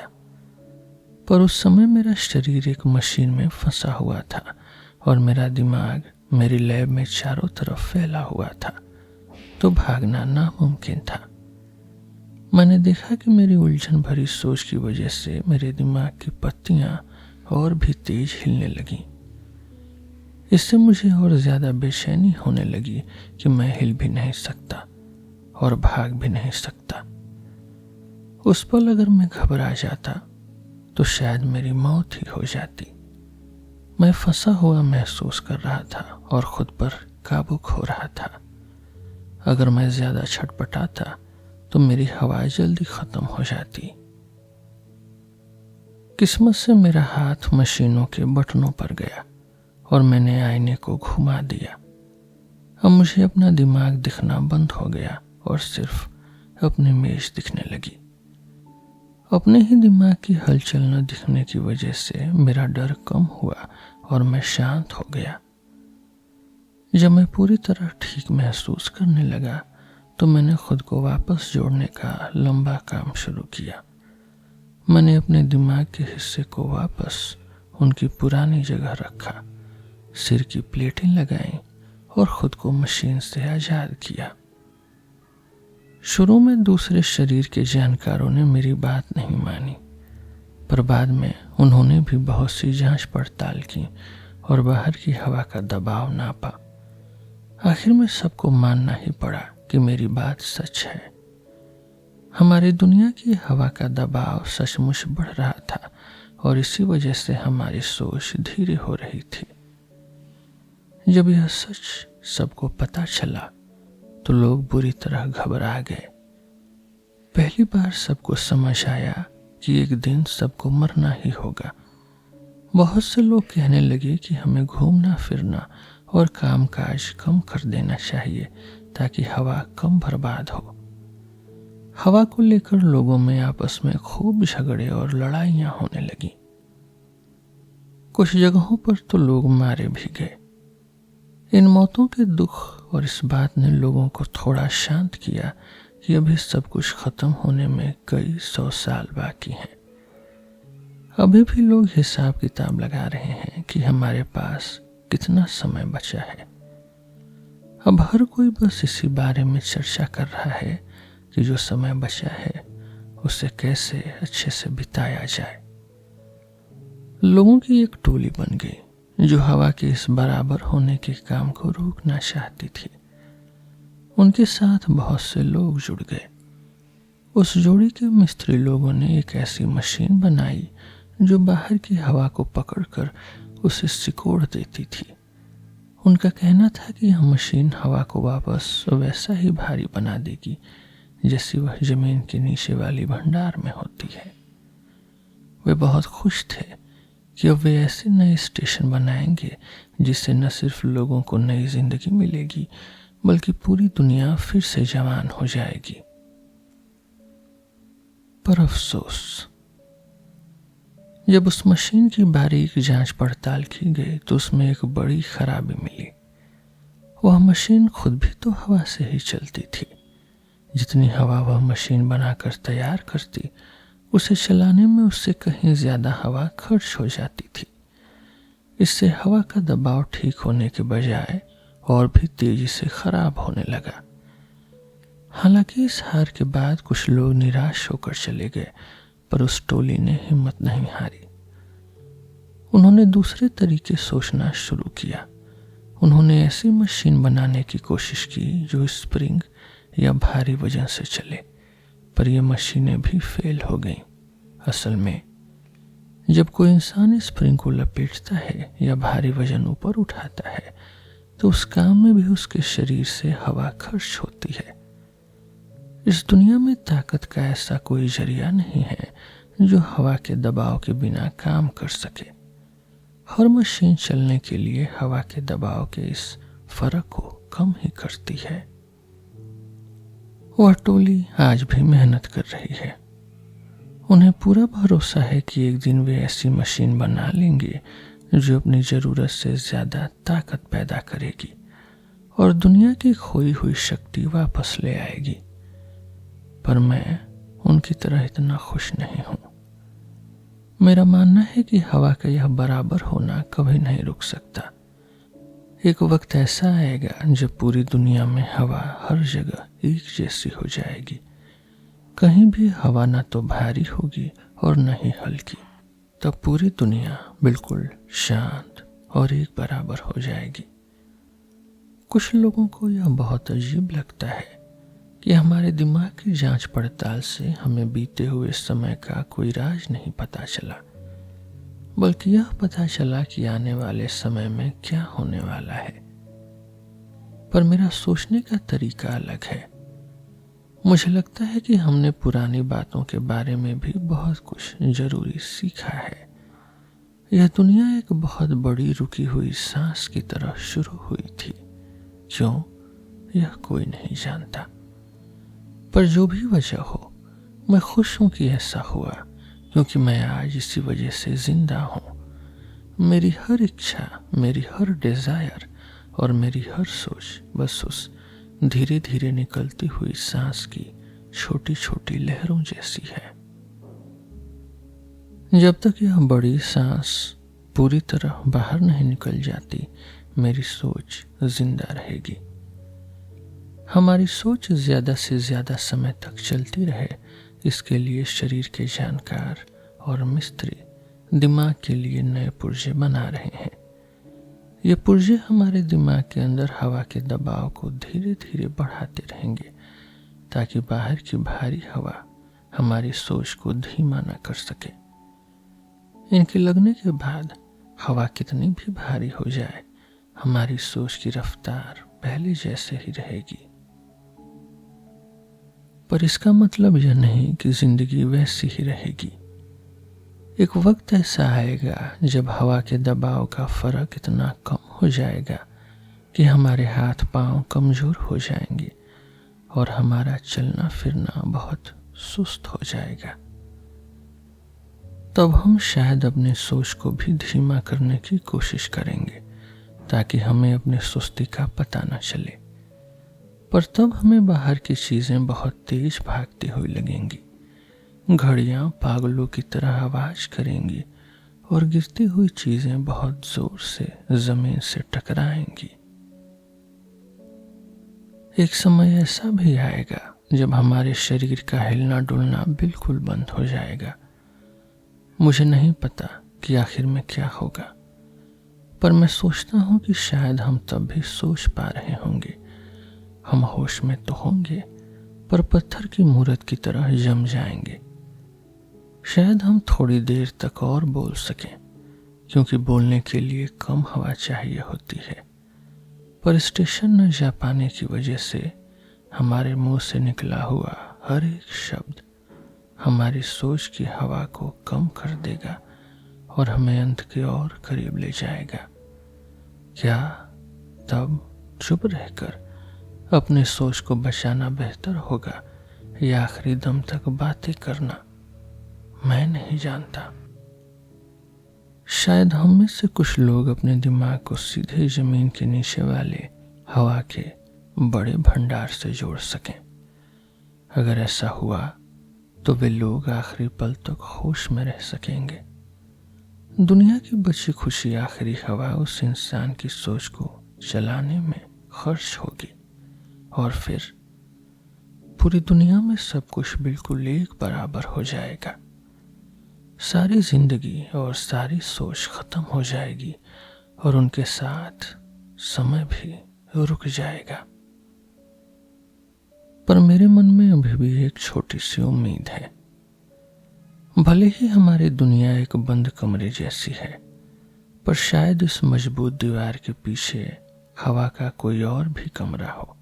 S1: पर उस समय मेरा शरीर एक मशीन में फंसा हुआ था और मेरा दिमाग मेरी लैब में चारों तरफ फैला हुआ था, तो भागना नामुमकिन था। मैंने देखा कि मेरी उलझन भरी सोच की वजह से मेरे दिमाग की पत्तियां और भी तेज हिलने लगी। इससे मुझे और ज्यादा बेचैनी होने लगी कि मैं हिल भी नहीं सकता और भाग भी नहीं सकता। उस पल अगर मैं घबरा जाता तो शायद मेरी मौत ही हो जाती। मैं फंसा हुआ महसूस कर रहा था और खुद पर काबू खो रहा था। अगर मैं ज्यादा छटपटाता तो मेरी हवा जल्दी खत्म हो जाती। किस्मत से मेरा हाथ मशीनों के बटनों पर गया और मैंने आईने को घुमा दिया। अब मुझे अपना दिमाग दिखना बंद हो गया और सिर्फ अपनी मेज दिखने लगी। अपने ही दिमाग की हलचल न दिखने की वजह से मेरा डर कम हुआ और मैं शांत हो गया। जब मैं पूरी तरह ठीक महसूस करने लगा तो मैंने खुद को वापस जोड़ने का लंबा काम शुरू किया। मैंने अपने दिमाग के हिस्से को वापस उनकी पुरानी जगह रखा, सिर की प्लेटें लगाई और खुद को मशीन से आजाद किया। शुरू में दूसरे शरीर के जानकारों ने मेरी बात नहीं मानी, पर बाद में उन्होंने भी बहुत सी जांच पड़ताल की और बाहर की हवा का दबाव नापा। आखिर में सबको मानना ही पड़ा कि मेरी बात सच है। हमारी दुनिया की हवा का दबाव सचमुच बढ़ रहा था और इसी वजह से हमारी सोच धीरे हो रही थी। जब यह सच सबको पता चला तो लोग बुरी तरह घबरा गए। पहली बार सबको समझ आया कि एक दिन सबको मरना ही होगा। बहुत से लोग कहने लगे कि हमें घूमना फिरना और कामकाज कम कर देना चाहिए ताकि हवा कम बर्बाद हो। हवा को लेकर लोगों में आपस में खूब झगड़े और लड़ाइयां होने लगी। कुछ जगहों पर तो लोग मारे भी गए। इन मौतों के दुख और इस बात ने लोगों को थोड़ा शांत किया कि अभी सब कुछ खत्म होने में कई 100 साल बाकी हैं। अभी भी लोग हिसाब किताब लगा रहे हैं कि हमारे पास कितना समय बचा है। अब हर कोई बस इसी बारे में चर्चा कर रहा है कि जो समय बचा है उसे कैसे अच्छे से बिताया जाए। लोगों की एक टोली बन गई जो हवा के इस बराबर होने के काम को रोकना चाहती थी। उनके साथ बहुत से लोग जुड़ गए। उस जोड़ी के मिस्त्री लोगों ने एक ऐसी मशीन बनाई जो बाहर की हवा को पकड़कर उसे सिकोड़ देती थी। उनका कहना था कि यह मशीन हवा को वापस वैसा ही भारी बना देगी जैसी वह जमीन के नीचे वाली भंडार में होती है। वे बहुत खुश थे कि अब वे ऐसे नए स्टेशन बनाएंगे जिससे न सिर्फ लोगों को नई जिंदगी मिलेगी बल्कि पूरी दुनिया फिर से जवान हो जाएगी। पर अफसोस, जब उस मशीन की बारीक जांच पड़ताल की गई तो उसमें एक बड़ी खराबी मिली। वह मशीन खुद भी तो हवा से ही चलती थी। जितनी हवा वह मशीन बनाकर तैयार करती, उसे चलाने में उससे कहीं ज्यादा हवा खर्च हो जाती थी। इससे हवा का दबाव ठीक होने के बजाय और भी तेजी से खराब होने लगा। हालांकि इस हार के बाद कुछ लोग निराश होकर चले गए, पर उस टोली ने हिम्मत नहीं हारी। उन्होंने दूसरे तरीके सोचना शुरू किया। उन्होंने ऐसी मशीन बनाने की कोशिश की जो स्प्रिंग या भारी वजन से चले, पर यह मशीनें भी फेल हो गईं। असल में जब कोई इंसान स्प्रिंग को लपेटता है या भारी वजन ऊपर उठाता है तो उस काम में भी उसके शरीर से हवा खर्च होती है। इस दुनिया में ताकत का ऐसा कोई जरिया नहीं है जो हवा के दबाव के बिना काम कर सके। हर मशीन चलने के लिए हवा के दबाव के इस फर्क को कम ही करती है। वह टोली आज भी मेहनत कर रही है। उन्हें पूरा भरोसा है कि एक दिन वे ऐसी मशीन बना लेंगे जो अपनी जरूरत से ज्यादा ताकत पैदा करेगी और दुनिया की खोई हुई शक्ति वापस ले आएगी। पर मैं उनकी तरह इतना खुश नहीं हूं। मेरा मानना है कि हवा का यह बराबर होना कभी नहीं रुक सकता। एक वक्त ऐसा आएगा जब पूरी दुनिया में हवा हर जगह एक जैसी हो जाएगी। कहीं भी हवा न तो भारी होगी और न ही हल्की। तब पूरी दुनिया बिल्कुल शांत और एक बराबर हो जाएगी। कुछ लोगों को यह बहुत अजीब लगता है कि हमारे दिमाग की जांच पड़ताल से हमें बीते हुए समय का कोई राज नहीं पता चला, बल्कि यह पता चला कि आने वाले समय में क्या होने वाला है। पर मेरा सोचने का तरीका अलग है। मुझे लगता है कि हमने पुरानी बातों के बारे में भी बहुत कुछ जरूरी सीखा है। यह दुनिया एक बहुत बड़ी रुकी हुई सांस की तरह शुरू हुई थी। क्यों, यह कोई नहीं जानता। पर जो भी वजह हो, मैं खुश हूं कि ऐसा हुआ, क्योंकि मैं आज इसी वजह से जिंदा हूं। मेरी हर इच्छा, मेरी हर डिजायर और मेरी हर सोच बस उस धीरे धीरे निकलती हुई सांस की छोटी छोटी लहरों जैसी है। जब तक यह बड़ी सांस पूरी तरह बाहर नहीं निकल जाती, मेरी सोच जिंदा रहेगी। हमारी सोच ज्यादा से ज्यादा समय तक चलती रहे, इसके लिए शरीर के जानकार और मिस्त्री दिमाग के लिए नए पुर्जे बना रहे हैं। ये पुर्जे हमारे दिमाग के अंदर हवा के दबाव को धीरे धीरे बढ़ाते रहेंगे, ताकि बाहर की भारी हवा हमारी सोच को धीमा न कर सके। इनके लगने के बाद हवा कितनी भी भारी हो जाए, हमारी सोच की रफ्तार पहले जैसे ही रहेगी। पर इसका मतलब यह नहीं कि जिंदगी वैसी ही रहेगी। एक वक्त ऐसा आएगा जब हवा के दबाव का फर्क इतना कम हो जाएगा कि हमारे हाथ पांव कमजोर हो जाएंगे और हमारा चलना फिरना बहुत सुस्त हो जाएगा। तब हम शायद अपने सोच को भी धीमा करने की कोशिश करेंगे, ताकि हमें अपनी सुस्ती का पता न चले। पर तब हमें बाहर की चीजें बहुत तेज भागती हुई लगेंगी। घड़ियां पागलों की तरह आवाज करेंगी और गिरती हुई चीजें बहुत जोर से जमीन से टकराएंगी। एक समय ऐसा भी आएगा जब हमारे शरीर का हिलना डुलना बिल्कुल बंद हो जाएगा। मुझे नहीं पता कि आखिर में क्या होगा, पर मैं सोचता हूं कि शायद हम तब भी सोच पा रहे होंगे। हम होश में तो होंगे, पर पत्थर की मूरत की तरह जम जाएंगे। शायद हम थोड़ी देर तक और बोल सकें, क्योंकि बोलने के लिए कम हवा चाहिए होती है। पर स्टेशन न जा पाने की वजह से हमारे मुंह से निकला हुआ हर एक शब्द हमारी सोच की हवा को कम कर देगा और हमें अंत के और करीब ले जाएगा। क्या तब चुप रहकर अपने सोच को बचाना बेहतर होगा या आखिरी दम तक बातें करना? मैं नहीं जानता। शायद हम में से कुछ लोग अपने दिमाग को सीधे जमीन के नीचे वाले हवा के बड़े भंडार से जोड़ सकें। अगर ऐसा हुआ तो वे लोग आखिरी पल तक होश में रह सकेंगे। दुनिया की बची खुशी आखिरी हवा उस इंसान की सोच को चलाने में खर्च होगी और फिर पूरी दुनिया में सब कुछ बिल्कुल एक बराबर हो जाएगा। सारी जिंदगी और सारी सोच खत्म हो जाएगी और उनके साथ समय भी रुक जाएगा। पर मेरे मन में अभी भी एक छोटी सी उम्मीद है। भले ही हमारी दुनिया एक बंद कमरे जैसी है, पर शायद इस मजबूत दीवार के पीछे हवा का कोई और भी कमरा हो।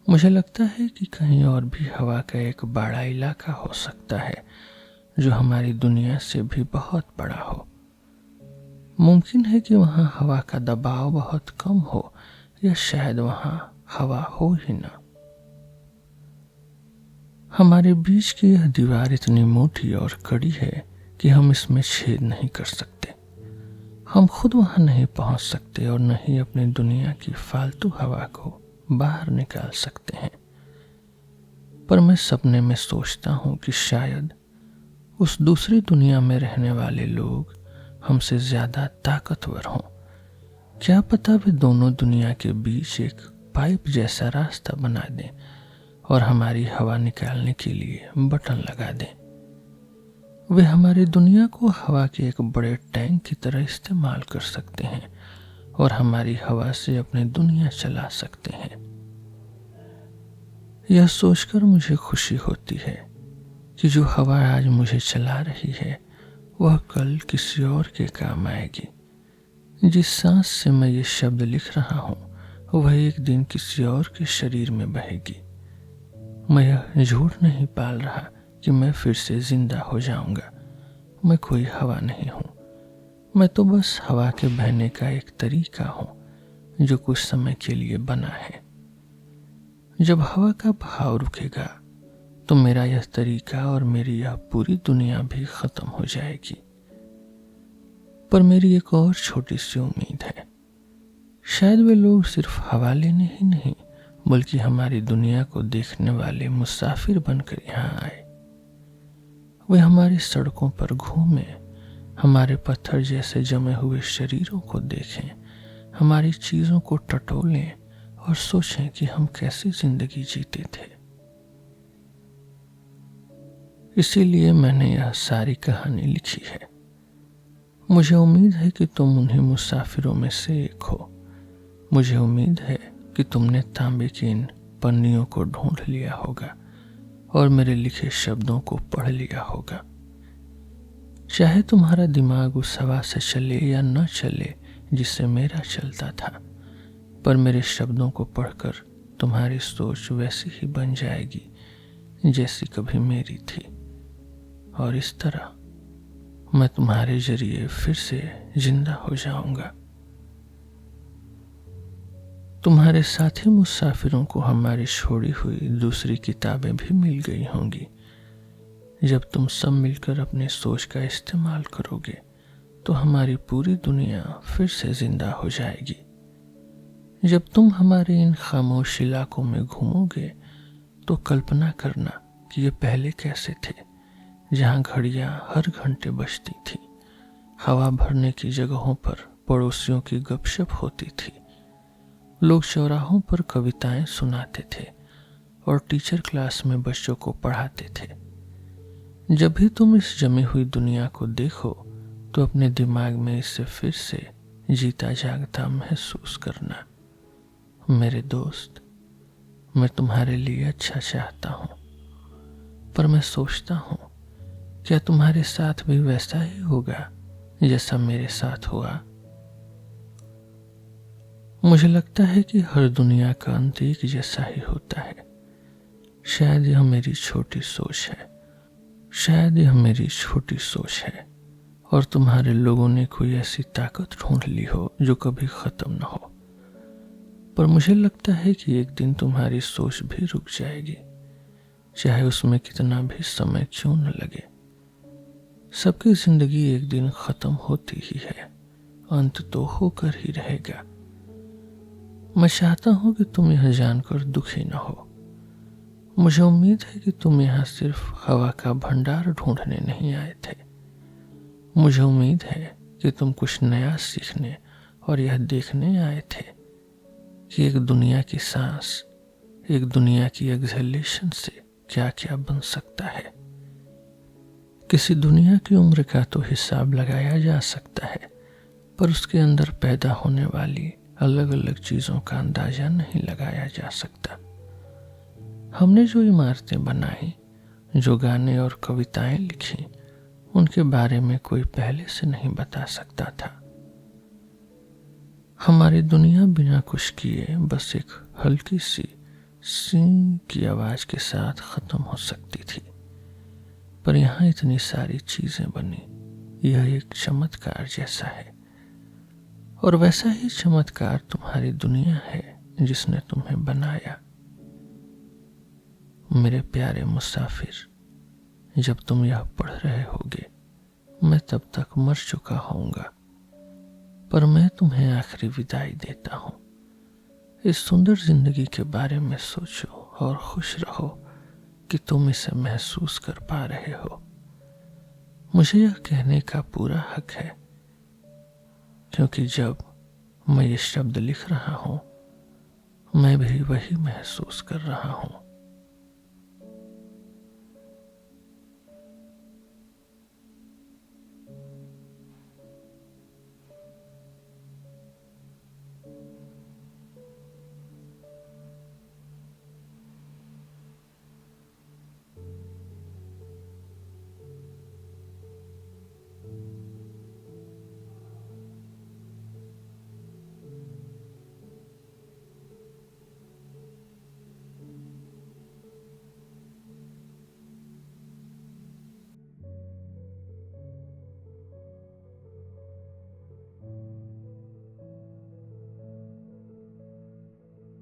S1: मुझे लगता है कि कहीं और भी हवा का एक बड़ा इलाका हो सकता है जो हमारी दुनिया से भी बहुत बड़ा हो। मुमकिन है कि वहां हवा का दबाव बहुत कम हो या शायद वहां हवा हो ही ना। हमारे बीच की यह दीवार इतनी मोटी और कड़ी है कि हम इसमें छेद नहीं कर सकते। हम खुद वहां नहीं पहुंच सकते और न ही अपनी दुनिया की फालतू हवा को बाहर निकाल सकते हैं। पर मैं सपने में सोचता हूं कि शायद उस दूसरी दुनिया में रहने वाले लोग हमसे ज्यादा ताकतवर हों। क्या पता वे दोनों दुनिया के बीच एक पाइप जैसा रास्ता बना दें और हमारी हवा निकालने के लिए बटन लगा दें। वे हमारी दुनिया को हवा के एक बड़े टैंक की तरह इस्तेमाल कर सकते हैं और हमारी हवा से अपनी दुनिया चला सकते हैं। यह सोचकर मुझे खुशी होती है कि जो हवा आज मुझे चला रही है वह कल किसी और के काम आएगी। जिस सांस से मैं ये शब्द लिख रहा हूं वह एक दिन किसी और के शरीर में बहेगी। मैं यह झूठ नहीं पाल रहा कि मैं फिर से जिंदा हो जाऊंगा। मैं कोई हवा नहीं हूं। मैं तो बस हवा के बहने का एक तरीका हूं जो कुछ समय के लिए बना है। जब हवा का बहाव रुकेगा तो मेरा यह तरीका और मेरी यह पूरी दुनिया भी खत्म हो जाएगी। पर मेरी एक और छोटी सी उम्मीद है। शायद वे लोग सिर्फ हवा लेने ही नहीं बल्कि हमारी दुनिया को देखने वाले मुसाफिर बनकर यहाँ आए। वे हमारी सड़कों पर घूमें, हमारे पत्थर जैसे जमे हुए शरीरों को देखें, हमारी चीजों को टटोलें और सोचें कि हम कैसी जिंदगी जीते थे। इसीलिए मैंने यह सारी कहानी लिखी है। मुझे उम्मीद है कि तुम उन्हीं मुसाफिरों में से एक हो। मुझे उम्मीद है कि तुमने तांबे की इन पन्नियों को ढूंढ लिया होगा और मेरे लिखे शब्दों को पढ़ लिया होगा। चाहे तुम्हारा दिमाग उस हवा से चले या न चले जिससे मेरा चलता था, पर मेरे शब्दों को पढ़कर तुम्हारी सोच वैसी ही बन जाएगी जैसी कभी मेरी थी। और इस तरह मैं तुम्हारे जरिए फिर से जिंदा हो जाऊंगा। तुम्हारे साथी मुसाफिरों को हमारी छोड़ी हुई दूसरी किताबें भी मिल गई होंगी। जब तुम सब मिलकर अपनी सोच का इस्तेमाल करोगे तो हमारी पूरी दुनिया फिर से जिंदा हो जाएगी। जब तुम हमारे इन खामोश इलाकों में घूमोगे तो कल्पना करना कि ये पहले कैसे थे, जहां घड़ियां हर घंटे बजती थी, हवा भरने की जगहों पर पड़ोसियों की गपशप होती थी, लोग चौराहों पर कविताएं सुनाते थे और टीचर क्लास में बच्चों को पढ़ाते थे। जब भी तुम इस जमी हुई दुनिया को देखो तो अपने दिमाग में इसे फिर से जीता जागता महसूस करना। मेरे दोस्त, मैं तुम्हारे लिए अच्छा चाहता हूं, पर मैं सोचता हूं क्या तुम्हारे साथ भी वैसा ही होगा जैसा मेरे साथ हुआ। मुझे लगता है कि हर दुनिया का अंत एक जैसा ही होता है। शायद यह मेरी छोटी सोच है, शायद यह मेरी छोटी सोच है और तुम्हारे लोगों ने कोई ऐसी ताकत ढूंढ ली हो जो कभी खत्म न हो। पर मुझे लगता है कि एक दिन तुम्हारी सोच भी रुक जाएगी, चाहे उसमें कितना भी समय क्यों न लगे। सबकी जिंदगी एक दिन खत्म होती ही है, अंत तो होकर ही रहेगा। मैं चाहता हूं कि तुम यह जानकर दुखी न हो। मुझे उम्मीद है कि तुम यहाँ सिर्फ हवा का भंडार ढूंढने नहीं आए थे। मुझे उम्मीद है कि तुम कुछ नया सीखने और यह देखने आए थे कि एक दुनिया की सांस, एक दुनिया की एक्सहेलेशन से क्या क्या बन सकता है। किसी दुनिया की उम्र का तो हिसाब लगाया जा सकता है, पर उसके अंदर पैदा होने वाली अलग अलग चीजों का अंदाजा नहीं लगाया जा सकता। हमने जो इमारतें बनाई, जो गाने और कविताएं लिखी, उनके बारे में कोई पहले से नहीं बता सकता था। हमारी दुनिया बिना कुछ किए बस एक हल्की सी सीं की आवाज के साथ खत्म हो सकती थी, पर यहाँ इतनी सारी चीजें बनी। यह एक चमत्कार जैसा है, और वैसा ही चमत्कार तुम्हारी दुनिया है जिसने तुम्हें बनाया। मेरे प्यारे मुसाफिर, जब तुम यह पढ़ रहे होगे मैं तब तक मर चुका होऊंगा, पर मैं तुम्हें आखिरी विदाई देता हूं। इस सुंदर जिंदगी के बारे में सोचो और खुश रहो कि तुम इसे महसूस कर पा रहे हो। मुझे यह कहने का पूरा हक है, क्योंकि जब मैं ये शब्द लिख रहा हूं मैं भी वही महसूस कर रहा हूं।